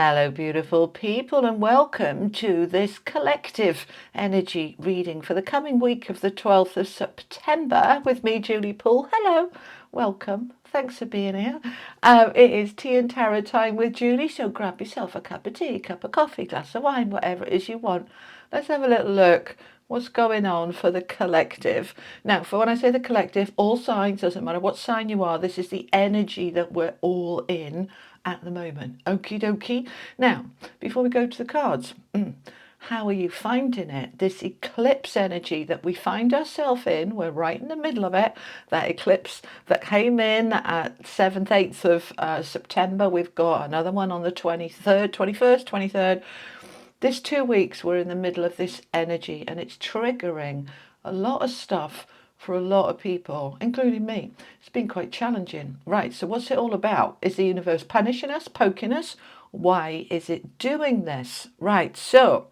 Hello, beautiful people, and welcome to this collective energy reading for the coming week of the 12th of September with me, Julie Poole. Hello, welcome. Thanks for being here. It is tea and tarot time with Julie, so grab yourself a cup of tea, cup of coffee, glass of wine, whatever it is you want. Let's have a little look. What's going on for the collective? Now, for when I say the collective, all signs, doesn't matter what sign you are, this is the energy that we're all in at the moment. Okie dokie. Now, before we go to the cards, how are you finding it? This eclipse energy that we find ourselves in, we're right in the middle of it. That eclipse that came in at 7th, 8th of September. We've got another one on the 23rd, 21st, 23rd. This 2 weeks, we're in the middle of this energy and it's triggering a lot of stuff for a lot of people, including me. It's been quite challenging. Right, so what's it all about? Is the universe punishing us, poking us? Why is it doing this? Right, so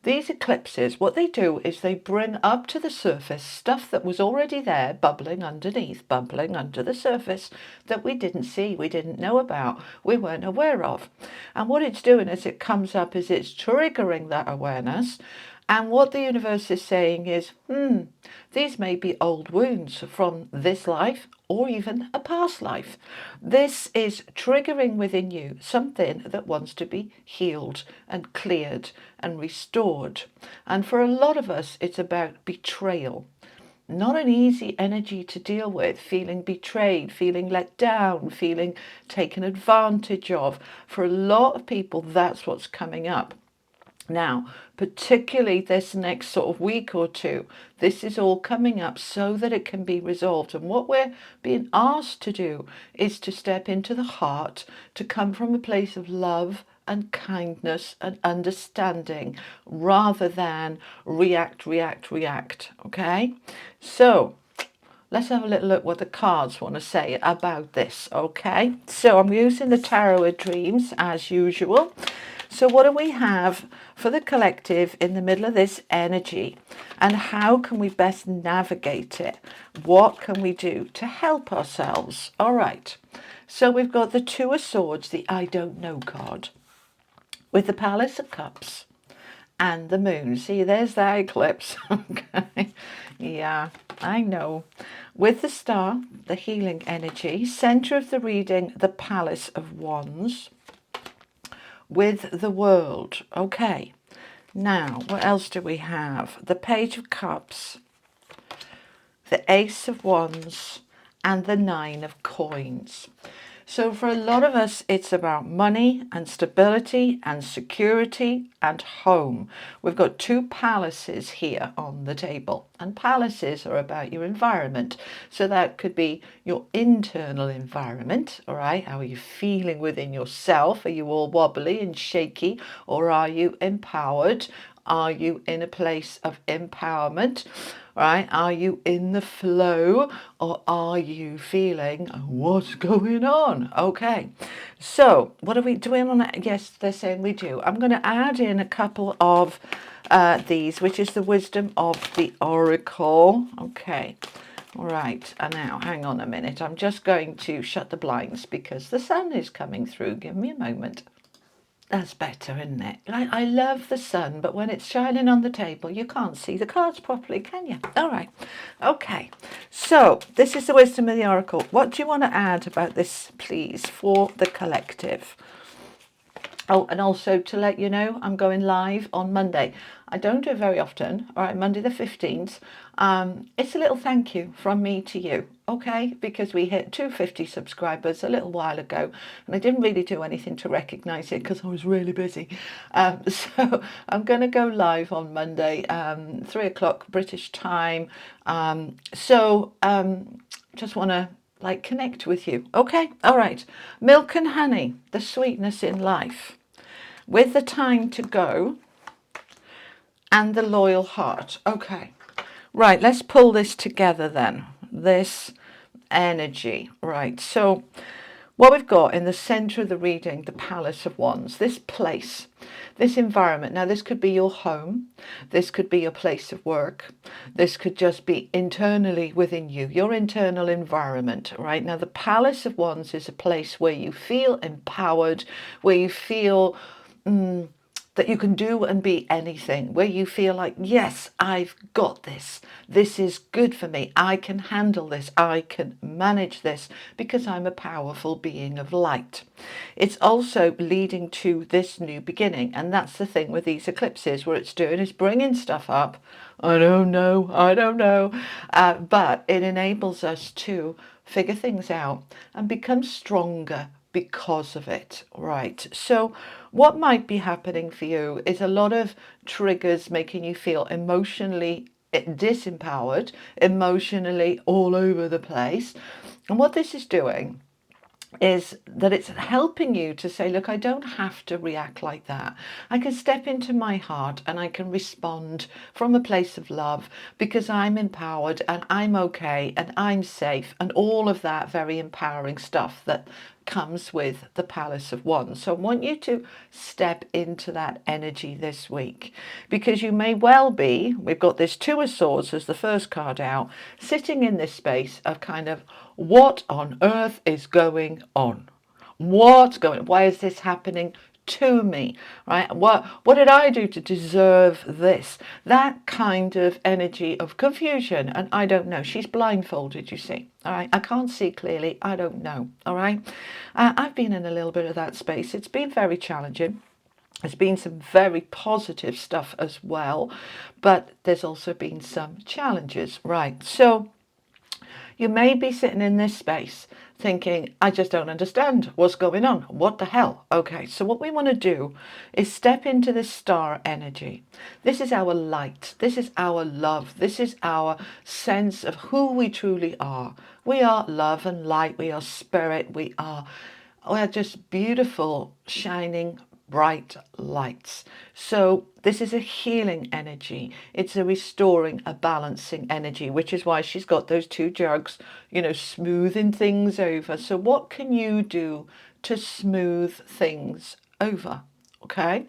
these eclipses, what they do is they bring up to the surface stuff that was already there, bubbling underneath, bubbling under the surface, that we didn't see, we didn't know about, we weren't aware of. And what it's doing as it comes up is it's triggering that awareness. And what the universe is saying is, these may be old wounds from this life or even a past life. This is triggering within you something that wants to be healed and cleared and restored. And for a lot of us, it's about betrayal. Not an easy energy to deal with, feeling betrayed, feeling let down, feeling taken advantage of. For a lot of people, that's what's coming up. Now, particularly this next sort of week or two, this is all coming up so that it can be resolved. And what we're being asked to do is to step into the heart, to come from a place of love and kindness and understanding rather than react. Okay, so let's have a little look what the cards want to say about this. Okay, so I'm using the Tarot of Dreams as usual. So what do we have for the collective in the middle of this energy, and how can we best navigate it? What can we do to help ourselves? All right, so we've got the Two of Swords, the I don't know card, with the Palace of Cups and the Moon. See, there's that eclipse. Okay, yeah, I know. With the Star, the healing energy, center of the reading, the Palace of Wands, with the World. Okay, now what else do we have? The Page of Cups, the Ace of Wands, and the Nine of Coins. So for a lot of us, it's about money and stability and security and home. We've got two palaces here on the table, and palaces are about your environment. So that could be your internal environment, all right? How are you feeling within yourself? Are you all wobbly and shaky, or are you empowered? Are you in a place of empowerment? Right? Are you in the flow, or are you feeling what's going on? Okay, so what are we doing on that? Yes, they're saying we do. I'm going to add in a couple of these, which is the wisdom of the oracle. Okay, all right, and now hang on a minute. I'm just going to shut the blinds because the sun is coming through. Give me a moment. That's better, isn't it? I love the sun, but when it's shining on the table, you can't see the cards properly, can you? All right. Okay. So this is the wisdom of the oracle. What do you want to add about this, please, for the collective? Oh, and also to let you know, I'm going live on Monday. I don't do it very often. All right, Monday the 15th. It's a little thank you from me to you, okay? Because we hit 250 subscribers a little while ago, and I didn't really do anything to recognise it because I was really busy. So I'm going to go live on Monday, 3 o'clock British time. Just want to connect with you. Okay, all right. Milk and honey, the sweetness in life, with the time to go, and the loyal heart. Okay, right, let's pull this together then, this energy. Right, so what we've got in the centre of the reading, the Palace of Wands, this place, this environment. Now, this could be your home, this could be your place of work, this could just be internally within you, your internal environment, right? Now, the Palace of Wands is a place where you feel empowered, where you feel that you can do and be anything, where you feel like, yes, I've got this. This is good for me. I can handle this. I can manage this because I'm a powerful being of light. It's also leading to this new beginning. And that's the thing with these eclipses, what it's doing is bringing stuff up. I don't know. But it enables us to figure things out and become stronger because of it, right? So what might be happening for you is a lot of triggers making you feel emotionally disempowered, emotionally all over the place. And what this is doing is that it's helping you to say, look, I don't have to react like that. I can step into my heart and I can respond from a place of love because I'm empowered and I'm okay and I'm safe and all of that very empowering stuff that comes with the Palace of Wands. So I want you to step into that energy this week, because you may well be, we've got this Two of Swords as the first card out, sitting in this space of kind of, what on earth is going on? Why is this happening to me, right? What did I do to deserve this? That kind of energy of confusion. And I don't know. She's blindfolded, you see. All right. I can't see clearly. I don't know. All right. I've been in a little bit of that space. It's been very challenging. There's been some very positive stuff as well, but there's also been some challenges, right? So you may be sitting in this space thinking, I just don't understand what's going on. What the hell? Okay, so what we want to do is step into this star energy. This is our light. This is our love. This is our sense of who we truly are. We are love and light. We are spirit. We are just beautiful, shining, bright lights. So this is a healing energy. It's a restoring, a balancing energy, which is why she's got those two jugs, smoothing things over. So what can you do to smooth things over? Okay.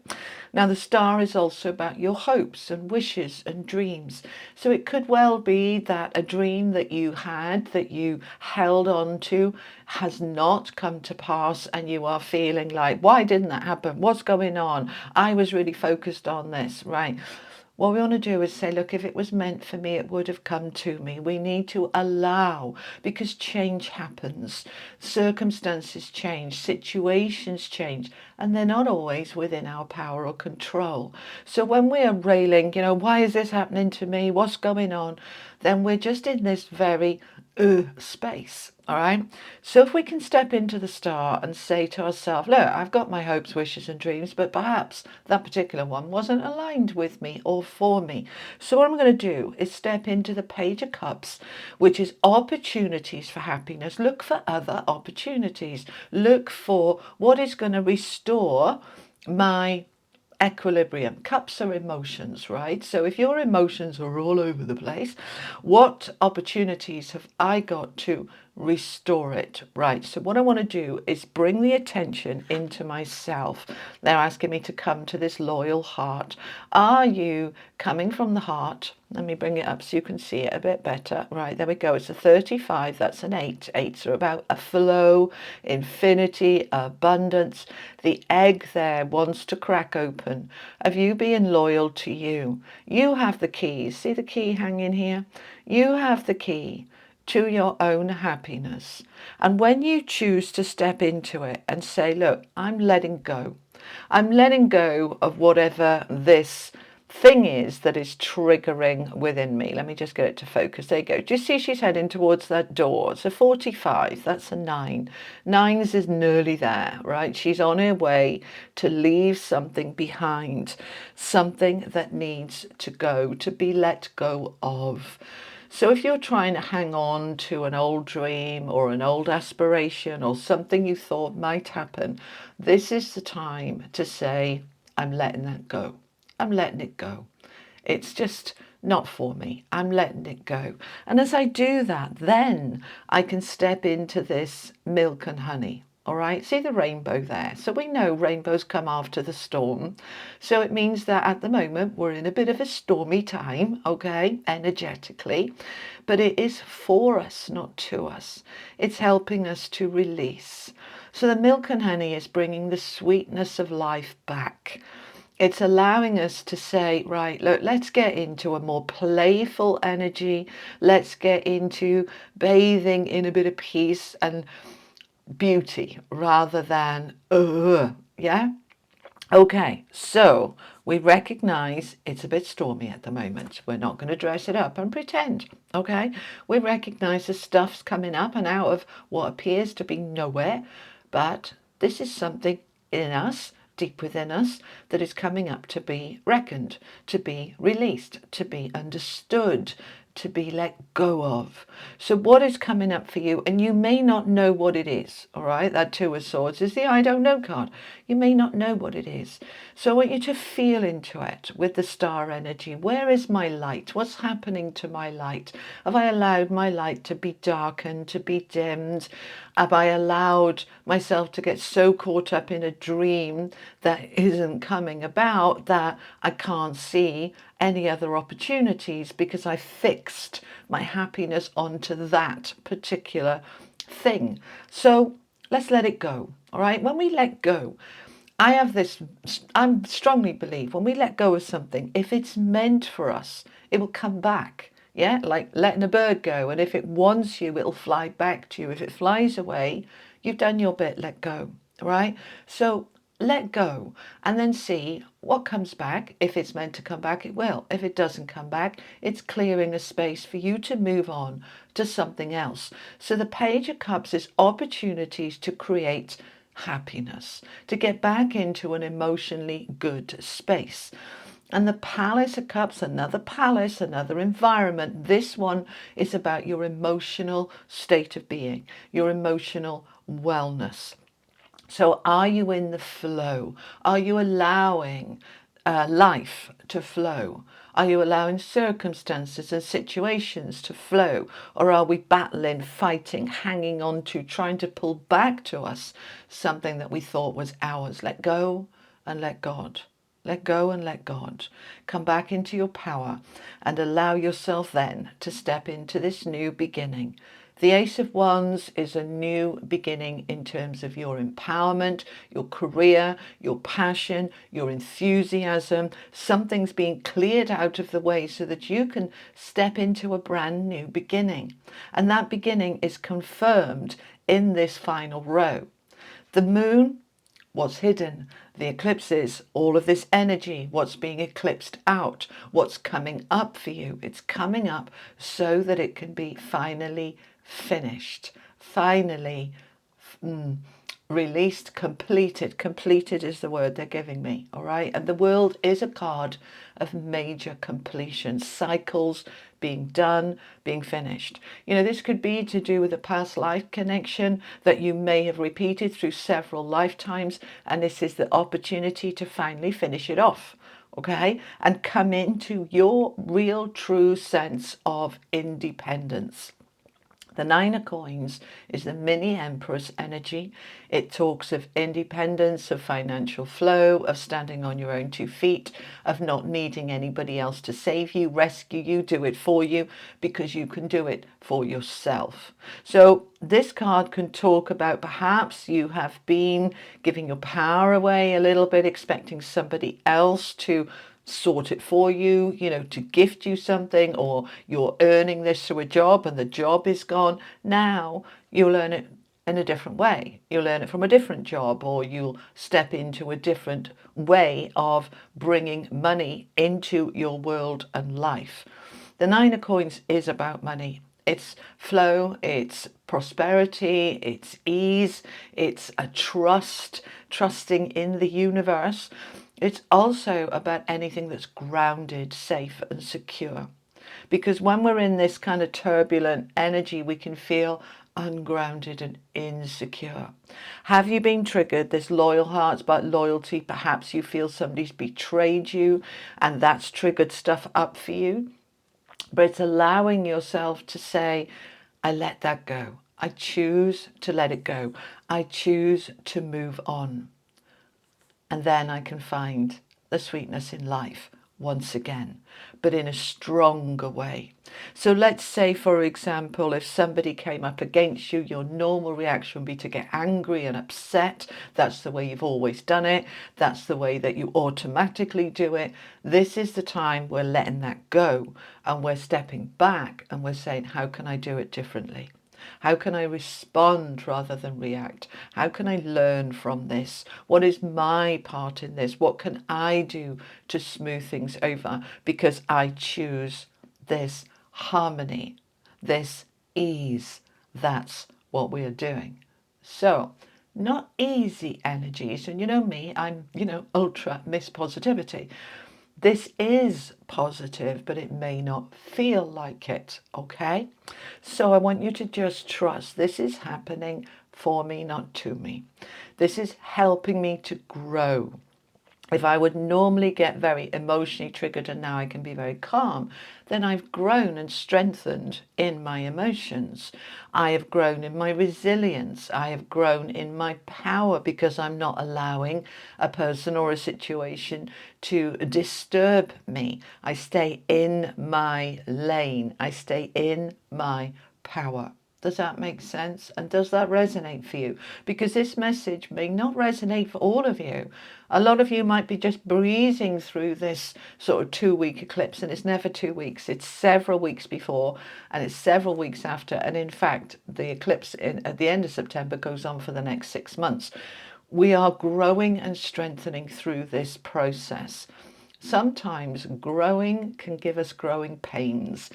Now the star is also about your hopes and wishes and dreams. So it could well be that a dream that you had, that you held on to, has not come to pass and you are feeling like, why didn't that happen? What's going on? I was really focused on this, right? What we want to do is say, look, if it was meant for me, it would have come to me. We need to allow, because change happens. Circumstances change, situations change, and they're not always within our power or control. So when we are railing, why is this happening to me? What's going on? Then we're just in this very space. All right. So if we can step into the star and say to ourselves, look, I've got my hopes, wishes and dreams, but perhaps that particular one wasn't aligned with me or for me. So what I'm going to do is step into the Page of Cups, which is opportunities for happiness. Look for other opportunities. Look for what is going to restore my equilibrium. Cups are emotions, right? So if your emotions are all over the place, what opportunities have I got to restore it, right? So what I want to do is bring the attention into myself. They're asking me to come to this loyal heart. Are you coming from the heart? Let me bring it up so you can see it a bit better. Right, there we go. It's a 35. That's an 8. 8s are about a flow, infinity, abundance. The egg there wants to crack open of you being loyal to you. You have the keys. See the key hanging here? You have the key to your own happiness. And when you choose to step into it and say, look, I'm letting go. I'm letting go of whatever this thing is that is triggering within me. Let me just get it to focus. There you go. Do you see she's heading towards that door? It's a 45. That's a 9. 9s is nearly there, right? She's on her way to leave something behind, something that needs to go, to be let go of. So if you're trying to hang on to an old dream or an old aspiration or something you thought might happen, this is the time to say, I'm letting that go. I'm letting it go. It's just not for me. I'm letting it go. And as I do that, then I can step into this milk and honey. All right, see the rainbow there. So we know rainbows come after the storm. So it means that at the moment we're in a bit of a stormy time, okay, energetically, but it is for us, not to us. It's helping us to release. So the milk and honey is bringing the sweetness of life back. It's allowing us to say, right, look, let's get into a more playful energy. Let's get into bathing in a bit of peace and beauty rather than, yeah? Okay, so we recognize it's a bit stormy at the moment. We're not going to dress it up and pretend, okay? We recognize the stuff's coming up and out of what appears to be nowhere, but this is something in us, deep within us, that is coming up to be reckoned, to be released, to be understood, to be let go of. So what is coming up for you? And you may not know what it is, all right? That Two of Swords is the I don't know card. You may not know what it is. So I want you to feel into it with the star energy. Where is my light? What's happening to my light? Have I allowed my light to be darkened, to be dimmed? Have I allowed myself to get so caught up in a dream that isn't coming about that I can't see any other opportunities because I fixed my happiness onto that particular thing? So let's let it go. All right. When we let go, I strongly believe when we let go of something, if it's meant for us, it will come back. Yeah, like letting a bird go. And if it wants you, it'll fly back to you. If it flies away, you've done your bit, let go. Right? So let go and then see what comes back. If it's meant to come back, it will. If it doesn't come back, it's clearing a space for you to move on to something else. So the Page of Cups is opportunities to create happiness, to get back into an emotionally good space. And the Palace of Cups, another palace, another environment. This one is about your emotional state of being, your emotional wellness. So are you in the flow? Are you allowing life to flow? Are you allowing circumstances and situations to flow? Or are we battling, fighting, hanging on to, trying to pull back to us something that we thought was ours? Let go and let God. Let go and let God. Come back into your power and allow yourself then to step into this new beginning. The Ace of Wands is a new beginning in terms of your empowerment, your career, your passion, your enthusiasm. Something's being cleared out of the way so that you can step into a brand new beginning. And that beginning is confirmed in this final row. The moon, what's hidden, the eclipses, all of this energy, what's being eclipsed out, what's coming up for you. It's coming up so that it can be finally finished, finally released, completed. Completed is the word they're giving me, all right? And the world is a card of major completion, cycles being done, being finished. You know, this could be to do with a past life connection that you may have repeated through several lifetimes, and this is the opportunity to finally finish it off, okay? And come into your real, true sense of independence. The Nine of Coins is the mini Empress energy. It talks of independence, of financial flow, of standing on your own 2 feet, of not needing anybody else to save you, rescue you, do it for you, because you can do it for yourself. So this card can talk about perhaps you have been giving your power away a little bit, expecting somebody else to sort it for you, you know, to gift you something, or you're earning this through a job and the job is gone. Now you'll earn it in a different way. You'll learn it from a different job, or you'll step into a different way of bringing money into your world and life. The Nine of Coins is about money. It's flow, it's prosperity, it's ease, it's a trusting in the universe. It's also about anything that's grounded, safe and secure. Because when we're in this kind of turbulent energy, we can feel ungrounded and insecure. Have you been triggered? There's loyal hearts about loyalty. Perhaps you feel somebody's betrayed you and that's triggered stuff up for you. But it's allowing yourself to say, I let that go. I choose to let it go. I choose to move on. And then I can find the sweetness in life once again, but in a stronger way. So let's say, for example, if somebody came up against you, your normal reaction would be to get angry and upset. That's the way you've always done it. That's the way that you automatically do it. This is the time we're letting that go and we're stepping back and we're saying, how can I do it differently? How can I respond rather than react? How can I learn from this? What is my part in this? What can I do to smooth things over? Because I choose this harmony, this ease. That's what we are doing. So, not easy energies. And you know me, I'm, ultra Miss Positivity. This is positive, but it may not feel like it, okay? So I want you to just trust this is happening for me, not to me. This is helping me to grow. If I would normally get very emotionally triggered and now I can be very calm, then I've grown and strengthened in my emotions. I have grown in my resilience. I have grown in my power because I'm not allowing a person or a situation to disturb me. I stay in my lane. I stay in my power. Does that make sense? And does that resonate for you? Because this message may not resonate for all of you. A lot of you might be just breezing through this sort of 2-week eclipse, and it's never 2 weeks. It's several weeks before and it's several weeks after. And in fact, the eclipse at the end of September goes on for the next 6 months. We are growing and strengthening through this process. Sometimes growing can give us growing pains,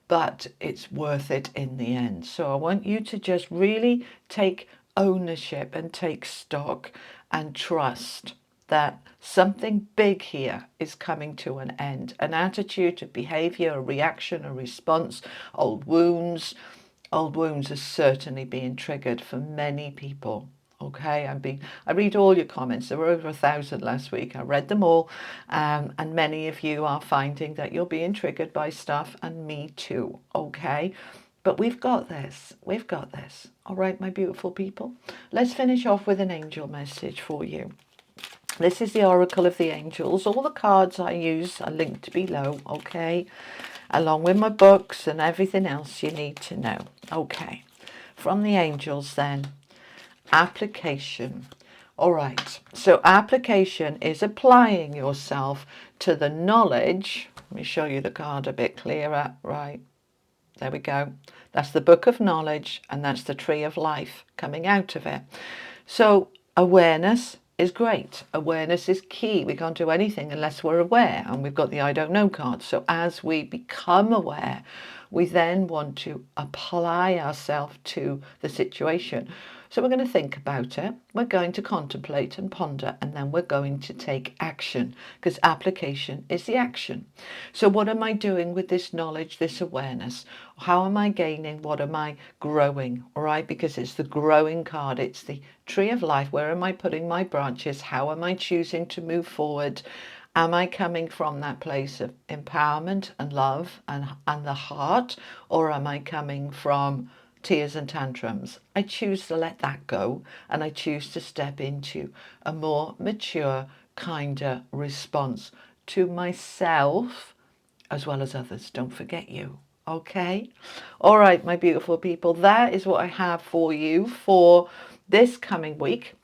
but it's worth it in the end. So I want you to just really take ownership and take stock and trust that something big here is coming to an end. An attitude, a behavior, a reaction, a response, old wounds. Old wounds are certainly being triggered for many people. Okay, I read all your comments. There were over 1,000 last week. I read them all, and many of you are finding that you're being triggered by stuff, and me too. Okay, but we've got this. We've got this. All right, my beautiful people. Let's finish off with an angel message for you. This is the Oracle of the Angels. All the cards I use are linked below. Okay, along with my books and everything else you need to know. Okay, from the angels then. Application. All right, so application is applying yourself to the knowledge. Let me show you the card a bit clearer. Right, there we go. That's the book of knowledge, and that's the tree of life coming out of it. So awareness is great. Awareness is key. We can't do anything unless we're aware, and we've got the I don't know card. So as we become aware, we then want to apply ourselves to the situation. So we're going to think about it, we're going to contemplate and ponder, and then we're going to take action, because application is the action. So what am I doing with this knowledge, this awareness? How am I gaining? What am I growing? All right, because it's the growing card. It's the tree of life. Where am I putting my branches? How am I choosing to move forward? Am I coming from that place of empowerment and love and the heart, or am I coming from tears and tantrums? I choose to let that go, and I choose to step into a more mature, kinder response to myself as well as others. Don't forget you. Okay? All right, my beautiful people, that is what I have for you for this coming week.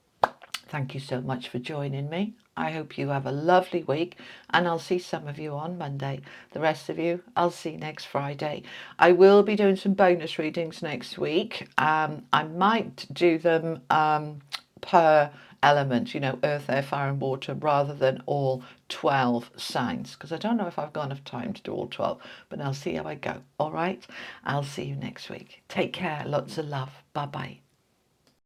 Thank you so much for joining me. I hope you have a lovely week, and I'll see some of you on Monday. The rest of you, I'll see next Friday. I will be doing some bonus readings next week. I might do them per element, earth, air, fire and water, rather than all 12 signs, because I don't know if I've got enough time to do all 12, but I'll see how I go. All right, I'll see you next week. Take care. Lots of love. Bye bye.